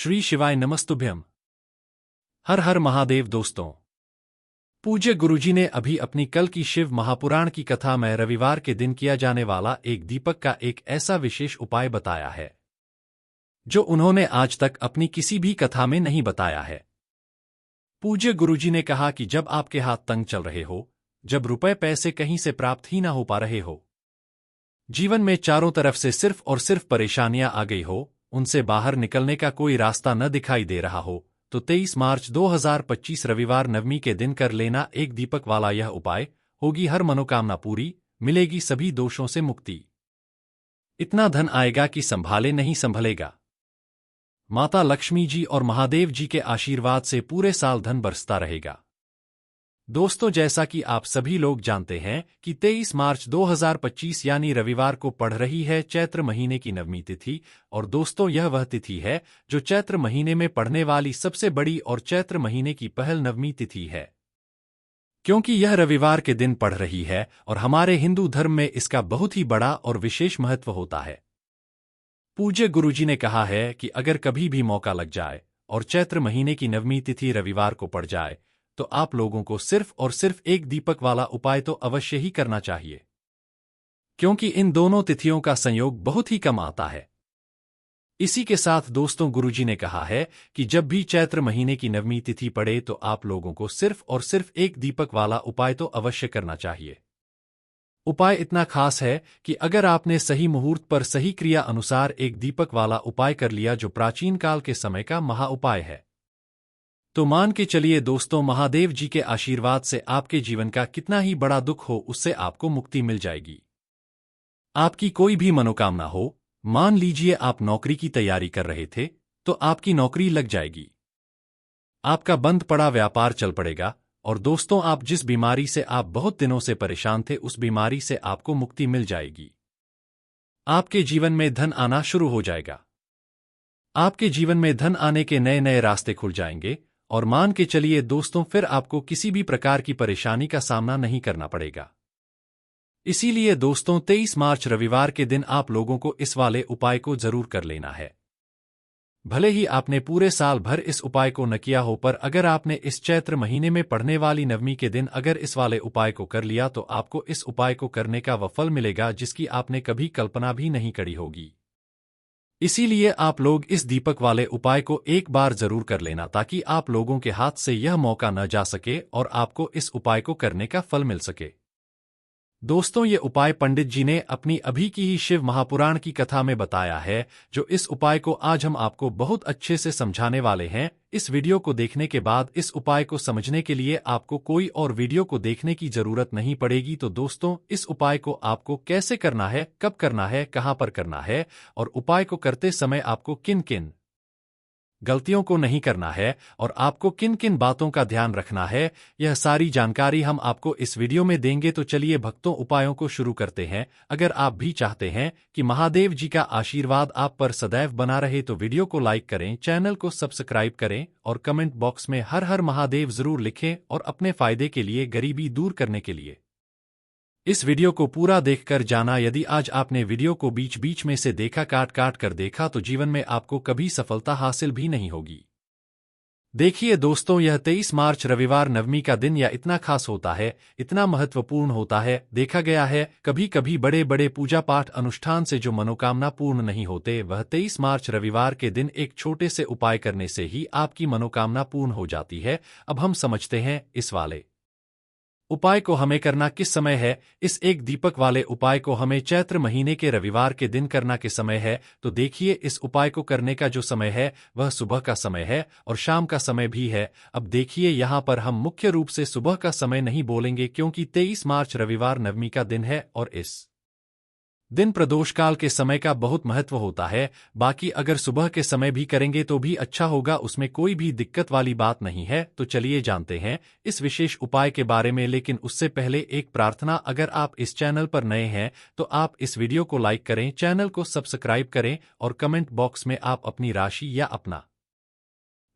श्री शिवाय नमस्तुभ्यम। हर हर महादेव। दोस्तों, पूज्य गुरुजी ने अभी अपनी कल की शिव महापुराण की कथा में रविवार के दिन किया जाने वाला एक दीपक का एक ऐसा विशेष उपाय बताया है जो उन्होंने आज तक अपनी किसी भी कथा में नहीं बताया है। पूज्य गुरुजी ने कहा कि जब आपके हाथ तंग चल रहे हो, जब रुपए पैसे कहीं से प्राप्त ही ना हो पा रहे हो, जीवन में चारों तरफ से सिर्फ और सिर्फ परेशानियां आ गई हो, उनसे बाहर निकलने का कोई रास्ता न दिखाई दे रहा हो, तो 23 मार्च 2025 रविवार नवमी के दिन कर लेना एक दीपक वाला यह उपाय। होगी हर मनोकामना पूरी, मिलेगी सभी दोषों से मुक्ति। इतना धन आएगा कि संभाले नहीं संभलेगा। माता लक्ष्मी जी और महादेव जी के आशीर्वाद से पूरे साल धन बरसता रहेगा। दोस्तों, जैसा कि आप सभी लोग जानते हैं कि 23 मार्च 2025 यानी रविवार को पड़ रही है चैत्र महीने की नवमी तिथि। और दोस्तों, यह वह तिथि है जो चैत्र महीने में पड़ने वाली सबसे बड़ी और चैत्र महीने की पहल नवमी तिथि है। क्योंकि यह रविवार के दिन पड़ रही है और हमारे हिंदू धर्म में इसका बहुत ही बड़ा और विशेष महत्व होता है। पूज्य गुरुजी ने कहा है कि अगर कभी भी मौका लग जाए और चैत्र महीने की नवमी तिथि रविवार को पड़ जाए तो आप लोगों को सिर्फ और सिर्फ एक दीपक वाला उपाय तो अवश्य ही करना चाहिए, क्योंकि इन दोनों तिथियों का संयोग बहुत ही कम आता है। इसी के साथ दोस्तों, गुरुजी ने कहा है कि जब भी चैत्र महीने की नवमी तिथि पड़े तो आप लोगों को सिर्फ और सिर्फ एक दीपक वाला उपाय तो अवश्य करना चाहिए। उपाय इतना खास है कि अगर आपने सही मुहूर्त पर सही क्रिया अनुसार एक दीपक वाला उपाय कर लिया जो प्राचीन काल के समय का महा उपाय है, तो मान के चलिए दोस्तों, महादेव जी के आशीर्वाद से आपके जीवन का कितना ही बड़ा दुख हो उससे आपको मुक्ति मिल जाएगी। आपकी कोई भी मनोकामना हो, मान लीजिए आप नौकरी की तैयारी कर रहे थे तो आपकी नौकरी लग जाएगी। आपका बंद पड़ा व्यापार चल पड़ेगा। और दोस्तों, आप जिस बीमारी से आप बहुत दिनों से परेशान थे उस बीमारी से आपको मुक्ति मिल जाएगी। आपके जीवन में धन आना शुरू हो जाएगा। आपके जीवन में धन आने के नए नए रास्ते खुल जाएंगे। और मान के चलिए दोस्तों, फिर आपको किसी भी प्रकार की परेशानी का सामना नहीं करना पड़ेगा। इसीलिए दोस्तों, 23 मार्च रविवार के दिन आप लोगों को इस वाले उपाय को जरूर कर लेना है। भले ही आपने पूरे साल भर इस उपाय को न किया हो, पर अगर आपने इस चैत्र महीने में पड़ने वाली नवमी के दिन अगर इस वाले उपाय को कर लिया तो आपको इस उपाय को करने का वह फल मिलेगा जिसकी आपने कभी कल्पना भी नहीं करी होगी। इसीलिए आप लोग इस दीपक वाले उपाय को एक बार जरूर कर लेना, ताकि आप लोगों के हाथ से यह मौका न जा सके और आपको इस उपाय को करने का फल मिल सके। दोस्तों, ये उपाय पंडित जी ने अपनी अभी की ही शिव महापुराण की कथा में बताया है, जो इस उपाय को आज हम आपको बहुत अच्छे से समझाने वाले हैं। इस वीडियो को देखने के बाद इस उपाय को समझने के लिए आपको कोई और वीडियो को देखने की जरूरत नहीं पड़ेगी। तो दोस्तों, इस उपाय को आपको कैसे करना है, कब करना है, कहां पर करना है और उपाय को करते समय आपको किन किन गलतियों को नहीं करना है और आपको किन किन बातों का ध्यान रखना है, यह सारी जानकारी हम आपको इस वीडियो में देंगे। तो चलिए भक्तों, उपायों को शुरू करते हैं। अगर आप भी चाहते हैं कि महादेव जी का आशीर्वाद आप पर सदैव बना रहे तो वीडियो को लाइक करें, चैनल को सब्सक्राइब करें और कमेंट बॉक्स में हर हर महादेव जरूर लिखें। और अपने फायदे के लिए, गरीबी दूर करने के लिए इस वीडियो को पूरा देखकर जाना। यदि आज आपने वीडियो को बीच बीच में से देखा, काट काट कर देखा, तो जीवन में आपको कभी सफलता हासिल भी नहीं होगी। देखिए दोस्तों, यह 23 मार्च रविवार नवमी का दिन या इतना खास होता है, इतना महत्वपूर्ण होता है। देखा गया है कभी कभी बड़े बड़े पूजा पाठ अनुष्ठान से जो मनोकामना पूर्ण नहीं होते, वह 23 मार्च रविवार के दिन एक छोटे से उपाय करने से ही आपकी मनोकामना पूर्ण हो जाती है। अब हम समझते हैं इस वाले उपाय को हमें करना किस समय है। इस एक दीपक वाले उपाय को हमें चैत्र महीने के रविवार के दिन करना के समय है। तो देखिए, इस उपाय को करने का जो समय है वह सुबह का समय है और शाम का समय भी है। अब देखिए, यहाँ पर हम मुख्य रूप से सुबह का समय नहीं बोलेंगे, क्योंकि 23 मार्च रविवार नवमी का दिन है और इस दिन प्रदोष काल के समय का बहुत महत्व होता है। बाकी अगर सुबह के समय भी करेंगे तो भी अच्छा होगा, उसमें कोई भी दिक्कत वाली बात नहीं है। तो चलिए जानते हैं इस विशेष उपाय के बारे में, लेकिन उससे पहले एक प्रार्थना। अगर आप इस चैनल पर नए हैं तो आप इस वीडियो को लाइक करें, चैनल को सब्सक्राइब करें और कमेंट बॉक्स में आप अपनी राशि या अपना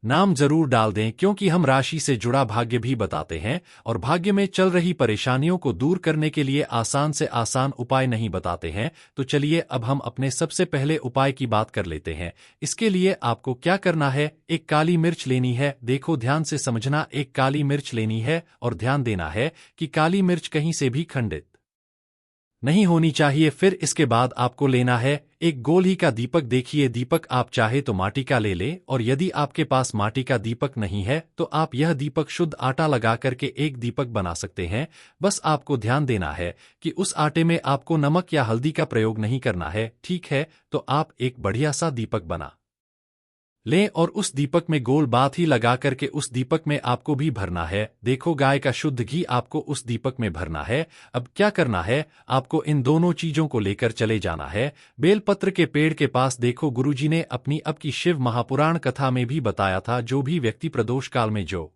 नाम जरूर डाल दें, क्योंकि हम राशि से जुड़ा भाग्य भी बताते हैं और भाग्य में चल रही परेशानियों को दूर करने के लिए आसान से आसान उपाय नहीं बताते हैं। तो चलिए अब हम अपने सबसे पहले उपाय की बात कर लेते हैं। इसके लिए आपको क्या करना है, एक काली मिर्च लेनी है। देखो ध्यान से समझना, एक काली मिर्च लेनी है और ध्यान देना है कि काली मिर्च कहीं से भी खंडित नहीं होनी चाहिए। फिर इसके बाद आपको लेना है एक गोल ही का दीपक। देखिए दीपक आप चाहे तो माटी का ले ले, और यदि आपके पास माटी का दीपक नहीं है तो आप यह दीपक शुद्ध आटा लगा करके एक दीपक बना सकते हैं। बस आपको ध्यान देना है कि उस आटे में आपको नमक या हल्दी का प्रयोग नहीं करना है, ठीक है। तो आप एक बढ़िया सा दीपक बना लें और उस दीपक में गोल बात ही लगा करके उस दीपक में आपको भी भरना है। देखो गाय का शुद्ध घी आपको उस दीपक में भरना है। अब क्या करना है, आपको इन दोनों चीजों को लेकर चले जाना है बेलपत्र के पेड़ के पास। देखो गुरुजी ने अपनी अब की शिव महापुराण कथा में भी बताया था, जो भी व्यक्ति प्रदोष काल में जो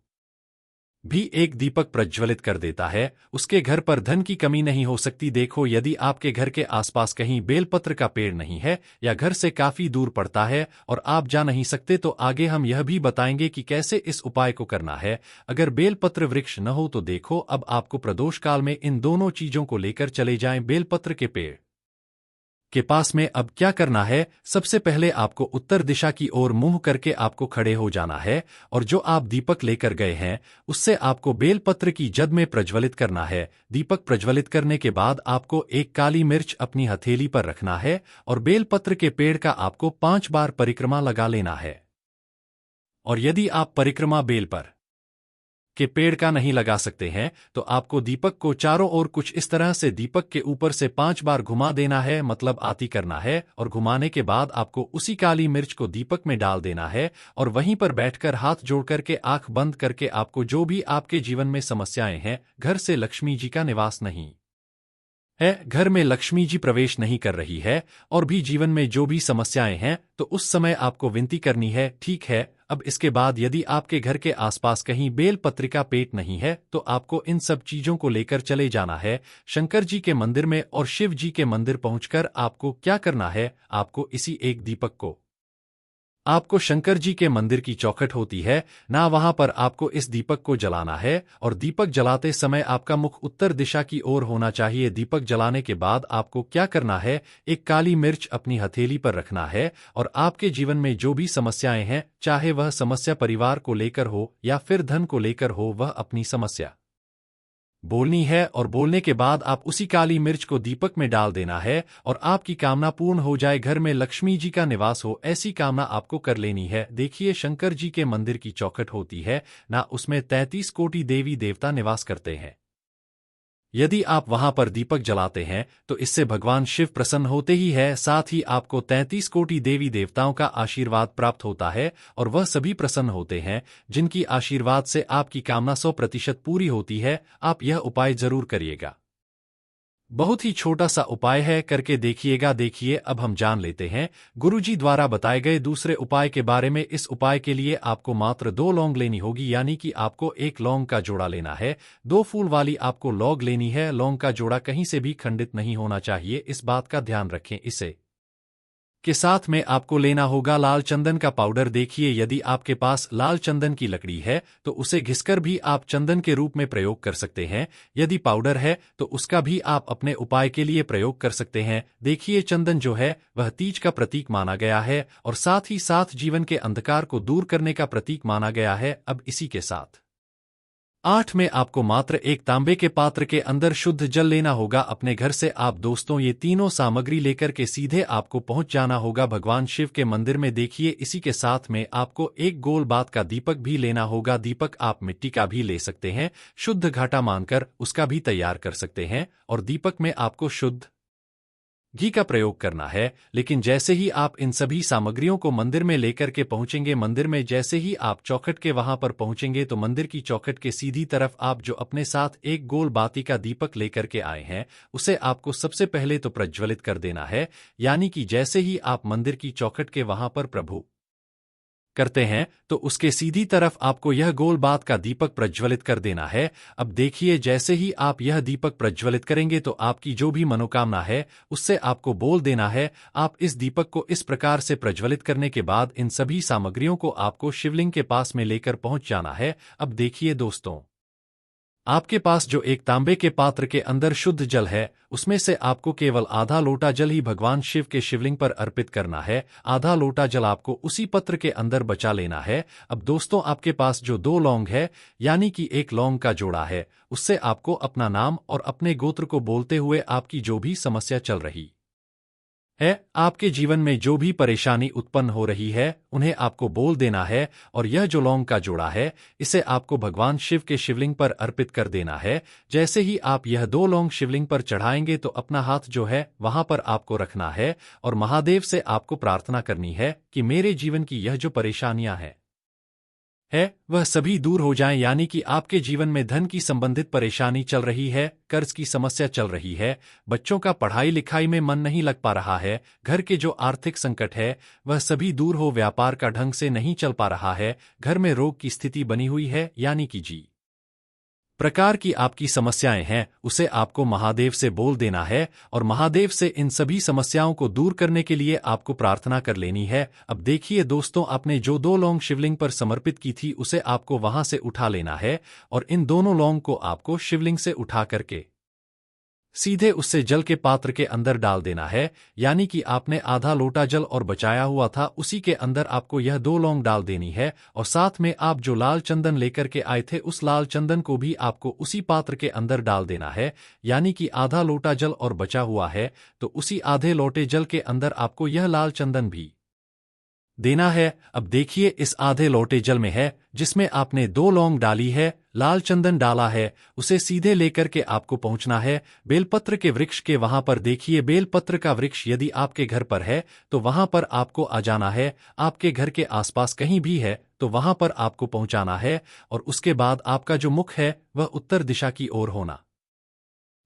भी एक दीपक प्रज्वलित कर देता है उसके घर पर धन की कमी नहीं हो सकती। देखो यदि आपके घर के आसपास कहीं बेलपत्र का पेड़ नहीं है या घर से काफी दूर पड़ता है और आप जा नहीं सकते, तो आगे हम यह भी बताएंगे कि कैसे इस उपाय को करना है। अगर बेलपत्र वृक्ष न हो तो देखो अब आपको प्रदोष काल में इन दोनों चीजों को लेकर चले जाएं बेलपत्र के पेड़ के पास में। अब क्या करना है, सबसे पहले आपको उत्तर दिशा की ओर मुंह करके आपको खड़े हो जाना है और जो आप दीपक लेकर गए हैं उससे आपको बेलपत्र की जद में प्रज्वलित करना है। दीपक प्रज्वलित करने के बाद आपको एक काली मिर्च अपनी हथेली पर रखना है और बेलपत्र के पेड़ का आपको 5 बार परिक्रमा लगा लेना है। और यदि आप परिक्रमा बेल पर के पेड़ का नहीं लगा सकते हैं तो आपको दीपक को चारों ओर कुछ इस तरह से दीपक के ऊपर से 5 बार घुमा देना है, मतलब आती करना है। और घुमाने के बाद आपको उसी काली मिर्च को दीपक में डाल देना है और वहीं पर बैठकर हाथ जोड़ करके आंख बंद करके आपको जो भी आपके जीवन में समस्याएं हैं, घर से लक्ष्मी जी का निवास नहीं है, घर में लक्ष्मी जी प्रवेश नहीं कर रही है और भी जीवन में जो भी समस्याएं हैं, तो उस समय आपको विनती करनी है, ठीक है। अब इसके बाद यदि आपके घर के आसपास कहीं बेल पत्रिका पेट नहीं है तो आपको इन सब चीजों को लेकर चले जाना है शंकर जी के मंदिर में और शिव जी के मंदिर पहुंचकर आपको क्या करना है, आपको इसी एक दीपक को आपको शंकर जी के मंदिर की चौखट होती है ना, वहां पर आपको इस दीपक को जलाना है और दीपक जलाते समय आपका मुख उत्तर दिशा की ओर होना चाहिए। दीपक जलाने के बाद आपको क्या करना है, एक काली मिर्च अपनी हथेली पर रखना है और आपके जीवन में जो भी समस्याएं हैं, चाहे वह समस्या परिवार को लेकर हो या फिर धन को लेकर हो, वह अपनी समस्या बोलनी है और बोलने के बाद आप उसी काली मिर्च को दीपक में डाल देना है और आपकी कामना पूर्ण हो जाए, घर में लक्ष्मी जी का निवास हो, ऐसी कामना आपको कर लेनी है। देखिए शंकर जी के मंदिर की चौखट होती है ना, उसमें 33 कोटि देवी देवता निवास करते हैं। यदि आप वहां पर दीपक जलाते हैं तो इससे भगवान शिव प्रसन्न होते ही है, साथ ही आपको 33 कोटि देवी देवताओं का आशीर्वाद प्राप्त होता है और वह सभी प्रसन्न होते हैं जिनकी आशीर्वाद से आपकी कामना 100% पूरी होती है। आप यह उपाय जरूर करिएगा, बहुत ही छोटा सा उपाय है, करके देखिएगा। देखिए अब हम जान लेते हैं गुरुजी द्वारा बताए गए दूसरे उपाय के बारे में। इस उपाय के लिए आपको मात्र 2 लौंग लेनी होगी, यानी कि आपको एक लौंग का जोड़ा लेना है। 2 फूल वाली आपको लौंग लेनी है। लौंग का जोड़ा कहीं से भी खंडित नहीं होना चाहिए, इस बात का ध्यान रखें। इसे के साथ में आपको लेना होगा लाल चंदन का पाउडर। देखिए यदि आपके पास लाल चंदन की लकड़ी है तो उसे घिसकर भी आप चंदन के रूप में प्रयोग कर सकते हैं। यदि पाउडर है तो उसका भी आप अपने उपाय के लिए प्रयोग कर सकते हैं। देखिए चंदन जो है वह तीज का प्रतीक माना गया है और साथ ही साथ जीवन के अंधकार को दूर करने का प्रतीक माना गया है। अब इसी के साथ 8 में आपको मात्र एक तांबे के पात्र के अंदर शुद्ध जल लेना होगा अपने घर से। आप दोस्तों ये तीनों सामग्री लेकर के सीधे आपको पहुंच जाना होगा भगवान शिव के मंदिर में। देखिए इसी के साथ में आपको एक गोल बात का दीपक भी लेना होगा। दीपक आप मिट्टी का भी ले सकते हैं, शुद्ध घाटा मानकर उसका भी तैयार कर सकते हैं और दीपक में आपको शुद्ध घी का प्रयोग करना है। लेकिन जैसे ही आप इन सभी सामग्रियों को मंदिर में लेकर के पहुंचेंगे, मंदिर में जैसे ही आप चौखट के वहां पर पहुंचेंगे तो मंदिर की चौखट के सीधी तरफ आप जो अपने साथ एक गोल बाती का दीपक लेकर के आए हैं उसे आपको सबसे पहले तो प्रज्वलित कर देना है। यानी कि जैसे ही आप मंदिर की चौखट के वहां पर प्रभु करते हैं तो उसके सीधी तरफ आपको यह गोल बात का दीपक प्रज्वलित कर देना है। अब देखिए, जैसे ही आप यह दीपक प्रज्वलित करेंगे तो आपकी जो भी मनोकामना है उससे आपको बोल देना है। आप इस दीपक को इस प्रकार से प्रज्वलित करने के बाद इन सभी सामग्रियों को आपको शिवलिंग के पास में लेकर पहुंच जाना है। अब देखिए दोस्तों, आपके पास जो एक तांबे के पात्र के अंदर शुद्ध जल है, उसमें से आपको केवल आधा लोटा जल ही भगवान शिव के शिवलिंग पर अर्पित करना है। आधा लोटा जल आपको उसी पत्र के अंदर बचा लेना है। अब दोस्तों, आपके पास जो 2 लौंग है, यानी कि एक लौंग का जोड़ा है, उससे आपको अपना नाम और अपने गोत्र को बोलते हुए आपकी जो भी समस्या चल रही है, आपके जीवन में जो भी परेशानी उत्पन्न हो रही है, उन्हें आपको बोल देना है। और यह जो लौंग का जोड़ा है, इसे आपको भगवान शिव के शिवलिंग पर अर्पित कर देना है। जैसे ही आप यह 2 लौंग शिवलिंग पर चढ़ाएंगे तो अपना हाथ जो है वहां पर आपको रखना है और महादेव से आपको प्रार्थना करनी है कि मेरे जीवन की यह जो परेशानियां हैं वह सभी दूर हो जाएं। यानी कि आपके जीवन में धन की संबंधित परेशानी चल रही है, कर्ज की समस्या चल रही है, बच्चों का पढ़ाई लिखाई में मन नहीं लग पा रहा है, घर के जो आर्थिक संकट है वह सभी दूर हो, व्यापार का ढंग से नहीं चल पा रहा है, घर में रोग की स्थिति बनी हुई है, यानी कि जी प्रकार की आपकी समस्याएं हैं, उसे आपको महादेव से बोल देना है और महादेव से इन सभी समस्याओं को दूर करने के लिए आपको प्रार्थना कर लेनी है। अब देखिए दोस्तों, आपने जो 2 लौंग शिवलिंग पर समर्पित की थी उसे आपको वहां से उठा लेना है और इन दोनों लौंग को आपको शिवलिंग से उठा करके सीधे उससे जल के पात्र के अंदर डाल देना है। यानी कि आपने आधा लोटा जल और बचाया हुआ था, उसी के अंदर आपको यह 2 लौंग डाल देनी है और साथ में आप जो लाल चंदन लेकर के आए थे उस लाल चंदन को भी आपको उसी पात्र के अंदर डाल देना है। यानी कि आधा लोटा जल और बचा हुआ है तो उसी आधे लोटे जल के अंदर आपको यह लाल चंदन भी देना है। अब देखिए, इस आधे लोटे जल में है जिसमें आपने 2 लौंग डाली है, लाल चंदन डाला है, उसे सीधे लेकर के आपको पहुंचना है बेलपत्र के वृक्ष के वहां पर। देखिए, बेलपत्र का वृक्ष यदि आपके घर पर है तो वहां पर आपको आ जाना है। आपके घर के आसपास कहीं भी है तो वहां पर आपको पहुंचाना है और उसके बाद आपका जो मुख है वह उत्तर दिशा की ओर होना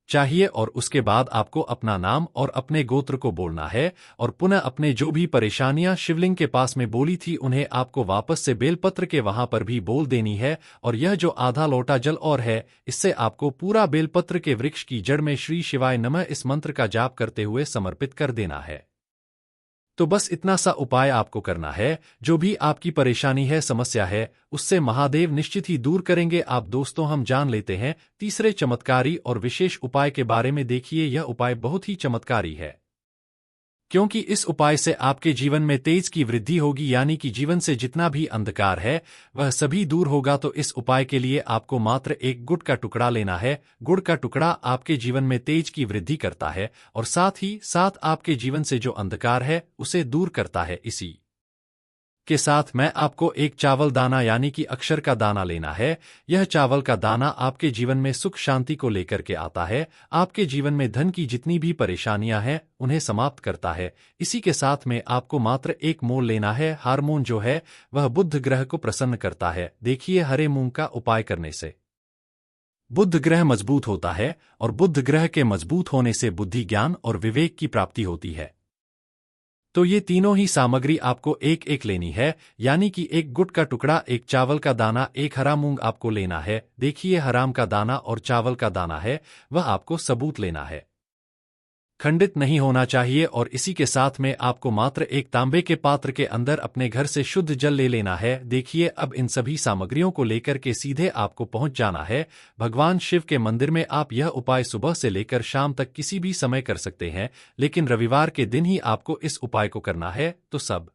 चाहिए और उसके बाद आपको अपना नाम और अपने गोत्र को बोलना है और पुनः अपने जो भी परेशानियां शिवलिंग के पास में बोली थी उन्हें आपको वापस से बेलपत्र के वहां पर भी बोल देनी है। और यह जो आधा लोटा जल और है, इससे आपको पूरा बेलपत्र के वृक्ष की जड़ में श्री शिवाय नमः इस मंत्र का जाप करते हुए समर्पित कर देना है। तो बस इतना सा उपाय आपको करना है। जो भी आपकी परेशानी है, समस्या है, उससे महादेव निश्चित ही दूर करेंगे। आप दोस्तों, हम जान लेते हैं तीसरे चमत्कारी और विशेष उपाय के बारे में। देखिए, यह उपाय बहुत ही चमत्कारी है क्योंकि इस उपाय से आपके जीवन में तेज की वृद्धि होगी, यानी कि जीवन से जितना भी अंधकार है वह सभी दूर होगा। तो इस उपाय के लिए आपको मात्र एक गुड़ का टुकड़ा लेना है। गुड़ का टुकड़ा आपके जीवन में तेज की वृद्धि करता है और साथ ही साथ आपके जीवन से जो अंधकार है उसे दूर करता है। इसी के साथ मैं आपको एक चावल दाना यानी कि अक्षर का दाना लेना है। यह चावल का दाना आपके जीवन में सुख शांति को लेकर के आता है, आपके जीवन में धन की जितनी भी परेशानियां हैं उन्हें समाप्त करता है। इसी के साथ में आपको मात्र एक मोल लेना है। हार्मोन जो है वह बुध ग्रह को प्रसन्न करता है। देखिए, हरे मूंग का उपाय करने से बुध ग्रह मजबूत होता है और बुध ग्रह के मजबूत होने से बुद्धि, ज्ञान और विवेक की प्राप्ति होती है। तो ये तीनों ही सामग्री आपको एक एक लेनी है, यानी कि एक गुड़ का टुकड़ा, एक चावल का दाना, एक हरा मूंग आपको लेना है। देखिए, हराम का दाना और चावल का दाना है वह आपको सबूत लेना है, खंडित नहीं होना चाहिए। और इसी के साथ में आपको मात्र एक तांबे के पात्र के अंदर अपने घर से शुद्ध जल ले लेना है। देखिए, अब इन सभी सामग्रियों को लेकर के सीधे आपको पहुंच जाना है भगवान शिव के मंदिर में। आप यह उपाय सुबह से लेकर शाम तक किसी भी समय कर सकते हैं, लेकिन रविवार के दिन ही आपको इस उपाय को करना है। तो सब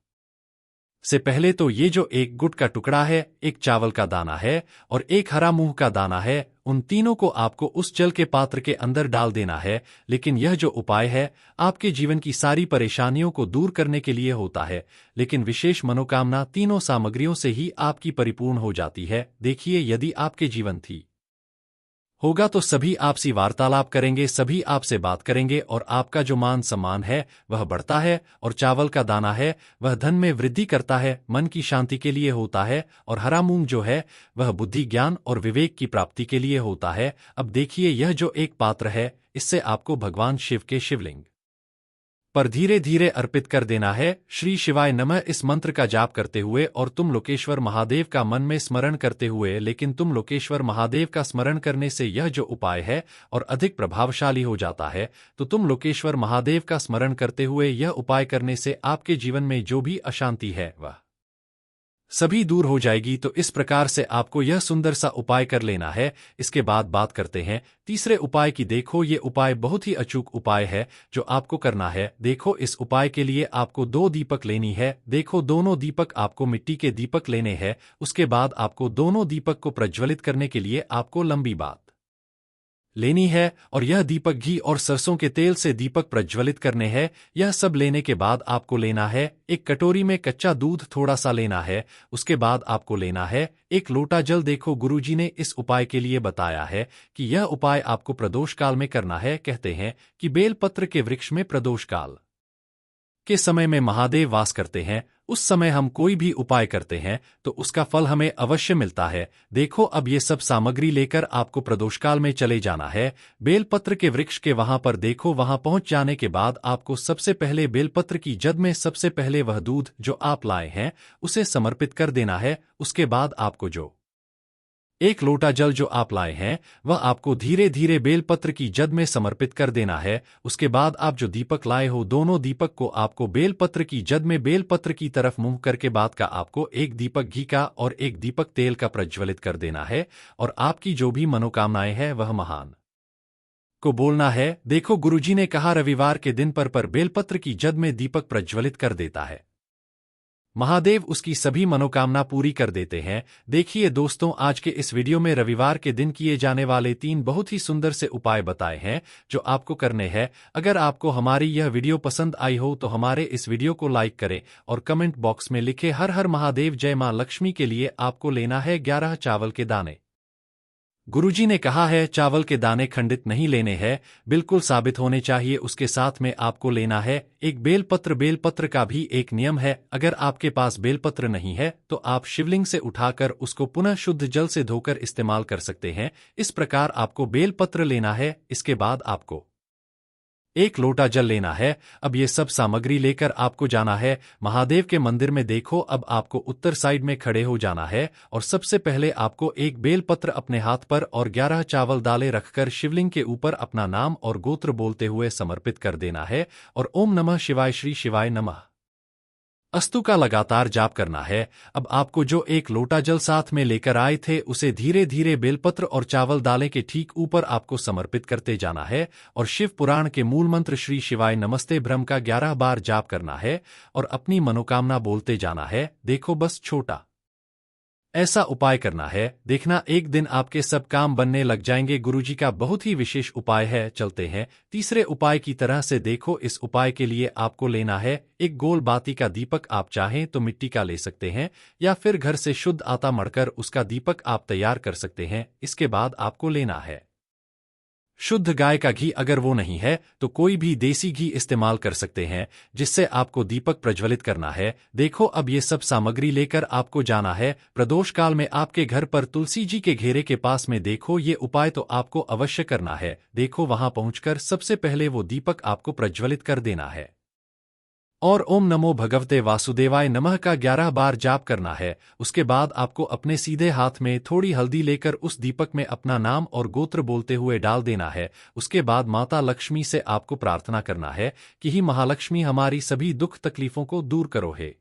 से पहले तो ये जो एक गुड़ का टुकड़ा है, एक चावल का दाना है और एक हरा मूंग का दाना है, उन तीनों को आपको उस जल के पात्र के अंदर डाल देना है। लेकिन यह जो उपाय है आपके जीवन की सारी परेशानियों को दूर करने के लिए होता है, लेकिन विशेष मनोकामना तीनों सामग्रियों से ही आपकी परिपूर्ण हो जाती है। देखिए, यदि आपके जीवन थी होगा तो सभी आपसी वार्तालाप करेंगे, सभी आपसे बात करेंगे और आपका जो मान सम्मान है वह बढ़ता है। और चावल का दाना है वह धन में वृद्धि करता है, मन की शांति के लिए होता है। और हरा मूंग जो है वह बुद्धि, ज्ञान और विवेक की प्राप्ति के लिए होता है। अब देखिए, यह जो एक पात्र है इससे आपको भगवान शिव के शिवलिंग पर धीरे धीरे अर्पित कर देना है। श्री शिवाय नमः इस मंत्र का जाप करते हुए और तुम लोकेश्वर महादेव का मन में स्मरण करते हुए, लेकिन तुम लोकेश्वर महादेव का स्मरण करने से यह जो उपाय है और अधिक प्रभावशाली हो जाता है। तो तुम लोकेश्वर महादेव का स्मरण करते हुए यह उपाय करने से आपके जीवन में जो भी अशांति है वह सभी दूर हो जाएगी। तो इस प्रकार से आपको यह सुंदर सा उपाय कर लेना है। इसके बाद बात करते हैं तीसरे उपाय की। देखो ये उपाय बहुत ही अचूक उपाय है जो आपको करना है। देखो इस उपाय के लिए आपको 2 दीपक लेनी है। देखो दोनों दीपक आपको मिट्टी के दीपक लेने हैं। उसके बाद आपको दोनों दीपक को प्रज्वलित करने के लिए आपको लंबी बात लेनी है और यह दीपक घी और सरसों के तेल से दीपक प्रज्वलित करने हैं। यह सब लेने के बाद आपको लेना है एक कटोरी में कच्चा दूध थोड़ा सा लेना है। उसके बाद आपको लेना है 1 लोटा जल। देखो गुरुजी ने इस उपाय के लिए बताया है कि यह उपाय आपको प्रदोष काल में करना है। कहते हैं कि बेलपत्र के वृक्ष में प्रदोष काल के समय में महादेव वास करते हैं। उस समय हम कोई भी उपाय करते हैं तो उसका फल हमें अवश्य मिलता है। देखो अब ये सब सामग्री लेकर आपको प्रदोषकाल में चले जाना है बेलपत्र के वृक्ष के वहां पर। देखो वहां पहुंच जाने के बाद आपको सबसे पहले बेलपत्र की जद में सबसे पहले वह दूध जो आप लाए हैं उसे समर्पित कर देना है। उसके बाद आपको जो 1 लोटा जल जो आप लाए हैं वह आपको धीरे धीरे बेलपत्र की जद में समर्पित कर देना है। उसके बाद आप जो दीपक लाए हो दोनों दीपक को आपको बेलपत्र की जद में बेलपत्र की तरफ मुंह करके बाद का आपको 1 दीपक घी का और 1 दीपक तेल का प्रज्वलित कर देना है और आपकी जो भी मनोकामनाएं हैं वह महान को बोलना है। देखो गुरुजी ने कहा रविवार के दिन पर बेलपत्र की जद में दीपक प्रज्वलित कर देता है महादेव उसकी सभी मनोकामना पूरी कर देते हैं। देखिए दोस्तों आज के इस वीडियो में रविवार के दिन किए जाने वाले 3 बहुत ही सुंदर से उपाय बताए हैं जो आपको करने हैं। अगर आपको हमारी यह वीडियो पसंद आई हो तो हमारे इस वीडियो को लाइक करें और कमेंट बॉक्स में लिखे हर हर महादेव जय मां लक्ष्मी। के लिए आपको लेना है 11 चावल के दाने। गुरुजी ने कहा है चावल के दाने खंडित नहीं लेने हैं, बिल्कुल साबित होने चाहिए। उसके साथ में आपको लेना है एक बेलपत्र। बेलपत्र का भी एक नियम है, अगर आपके पास बेलपत्र नहीं है तो आप शिवलिंग से उठाकर उसको पुनः शुद्ध जल से धोकर इस्तेमाल कर सकते हैं। इस प्रकार आपको बेलपत्र लेना है। इसके बाद आपको 1 लोटा जल लेना है। अब ये सब सामग्री लेकर आपको जाना है महादेव के मंदिर में। देखो अब आपको उत्तर साइड में खड़े हो जाना है और सबसे पहले आपको 1 बेलपत्र अपने हाथ पर और 11 चावल दालें रखकर शिवलिंग के ऊपर अपना नाम और गोत्र बोलते हुए समर्पित कर देना है और ओम नमः शिवाय श्री शिवाय नमः अस्तु का लगातार जाप करना है। अब आपको जो 1 लोटा जल साथ में लेकर आए थे उसे धीरे धीरे बेलपत्र और चावल दालें के ठीक ऊपर आपको समर्पित करते जाना है और शिव पुराण के मूल मंत्र श्री शिवाय नमस्ते ब्रह्म का 11 बार जाप करना है और अपनी मनोकामना बोलते जाना है। देखो बस छोटा ऐसा उपाय करना है, देखना एक दिन आपके सब काम बनने लग जाएंगे। गुरुजी का बहुत ही विशेष उपाय है। चलते हैं तीसरे उपाय की तरह से। देखो इस उपाय के लिए आपको लेना है एक गोल बाती का दीपक। आप चाहें तो मिट्टी का ले सकते हैं या फिर घर से शुद्ध आटा मढ़कर उसका दीपक आप तैयार कर सकते हैं। इसके बाद आपको लेना है शुद्ध गाय का घी। अगर वो नहीं है तो कोई भी देसी घी इस्तेमाल कर सकते हैं जिससे आपको दीपक प्रज्वलित करना है। देखो अब ये सब सामग्री लेकर आपको जाना है प्रदोष काल में आपके घर पर तुलसी जी के घेरे के पास में। देखो ये उपाय तो आपको अवश्य करना है। देखो वहां पहुंचकर सबसे पहले वो दीपक आपको प्रज्वलित कर देना है और ओम नमो भगवते वासुदेवाय नमः का 11 बार जाप करना है। उसके बाद आपको अपने सीधे हाथ में थोड़ी हल्दी लेकर उस दीपक में अपना नाम और गोत्र बोलते हुए डाल देना है। उसके बाद माता लक्ष्मी से आपको प्रार्थना करना है कि ही महालक्ष्मी हमारी सभी दुख तकलीफों को दूर करो है।